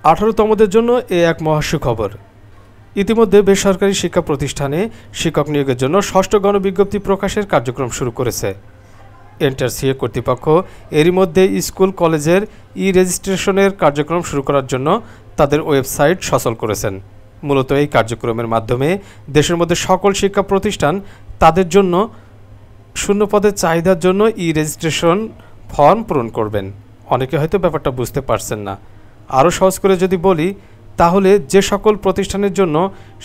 18তমদের জন্য এ এক মহাসুখবর। ইতিমধ্যে বেসরকারি শিক্ষা প্রতিষ্ঠানে শিক্ষক নিয়োগের জন্য ষষ্ঠ গণবিজ্ঞপ্তি প্রকাশের কার্যক্রম শুরু করেছে এনটিআরসিএ কর্তৃপক্ষ। এরই মধ্যে স্কুল কলেজের রেজিস্ট্রেশনের কার্যক্রম শুরু করার জন্য তাদের ওয়েবসাইট সচল করেছেন। মূলত এই কার্যক্রমের মাধ্যমে দেশের মধ্যে সকল শিক্ষা প্রতিষ্ঠান তাদের জন্য শূন্য পদের চাহিদার জন্য রেজিস্ট্রেশন ফর্ম পূরণ করবেন। অনেকে হয়তো ব্যাপারটা বুঝতে পারছেন না। আরও সহজ করে যদি বলি, তাহলে যে সকল প্রতিষ্ঠানের জন্য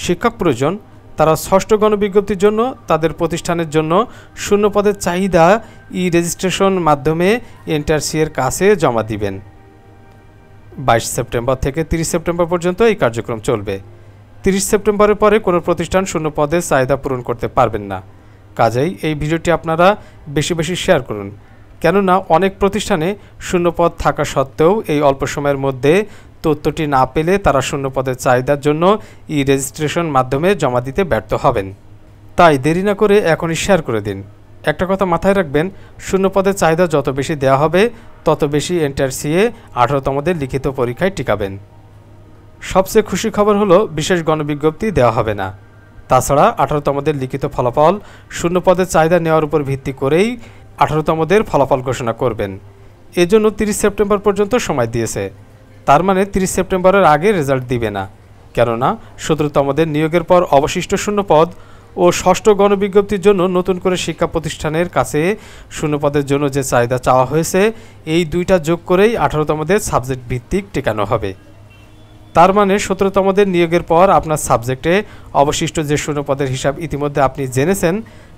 শিক্ষক প্রয়োজন তারা ষষ্ঠ গণবিজ্ঞপ্তির জন্য তাদের প্রতিষ্ঠানের জন্য শূন্য পদের চাহিদা রেজিস্ট্রেশন মাধ্যমে এনটিআরসিএর কাছে জমা দিবেন। 22 সেপ্টেম্বর থেকে 30 সেপ্টেম্বর পর্যন্ত এই কার্যক্রম চলবে। 30 সেপ্টেম্বরের পরে কোনো প্রতিষ্ঠান শূন্য পদের চাহিদা পূরণ করতে পারবেন না। কাজেই এই ভিডিওটি আপনারা বেশি বেশি শেয়ার করুন, কেননা অনেক প্রতিষ্ঠানে শূন্যপদ থাকা সত্ত্বেও এই অল্প সময়ের মধ্যে তথ্যটি না পেলে তারা শূন্যপদের চাহিদার জন্য রেজিস্ট্রেশন মাধ্যমে জমা দিতে ব্যর্থ হবেন। তাই দেরি না করে এখনই শেয়ার করে দিন। একটা কথা মাথায় রাখবেন, শূন্যপদের চাহিদা যত বেশি দেওয়া হবে তত বেশি এনটিআরসিএ 18তমদের লিখিত পরীক্ষায় টিকাবেন। সবচেয়ে খুশি খবর হলো বিশেষ গণবিজ্ঞপ্তি দেওয়া হবে না। তাছাড়া 18তমদের লিখিত ফলাফল শূন্যপদের চাহিদা নেওয়ার উপর ভিত্তি করেই 18তমদের ফলাফল ঘোষণা করবেন। এজন্য 30 সেপ্টেম্বর পর্যন্ত সময় দিয়েছে। তার মানে 30 সেপ্টেম্বরের আগে রেজাল্ট দিবে না, কেননা 17তমদের নিয়োগের পর অবশিষ্ট শূন্যপদ ও ষষ্ঠ গণবিজ্ঞপ্তির জন্য নতুন করে শিক্ষা প্রতিষ্ঠানের কাছে শূন্যপদের জন্য যে চাহিদা চাওয়া হয়েছে এই দুইটা যোগ করেই 18তমদের সাবজেক্ট ভিত্তিক টেকানো হবে। তার মানে 17তমদের নিয়োগের পর আপনার সাবজেক্টে অবশিষ্ট যে শূন্যপদের হিসাব ইতিমধ্যে আপনি জেনেছেন,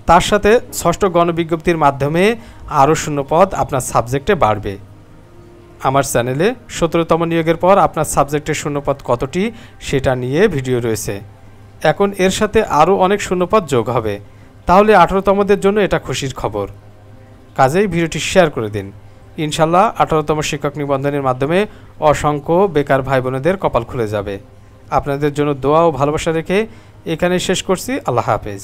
তার সাথে ষষ্ঠ গণবিজ্ঞপ্তির মাধ্যমে আরও শূন্যপদ আপনার সাবজেক্টে বাড়বে। আমার চ্যানেলে 17তম নিয়োগের পর আপনার সাবজেক্টের শূন্যপদ কতটি সেটা নিয়ে ভিডিও রয়েছে। এখন এর সাথে আরও অনেক শূন্যপদ যোগ হবে, তাহলে 18তমদের জন্য এটা খুশির খবর। কাজেই ভিডিওটি শেয়ার করে দিন। ইনশাল্লাহ 18তম শিক্ষক নিবন্ধনের মাধ্যমে অসংখ্য বেকার ভাই বোনেদের কপাল খুলে যাবে। আপনাদের জন্য দোয়া ও ভালোবাসা রেখে এখানেই শেষ করছি। আল্লাহ হাফেজ।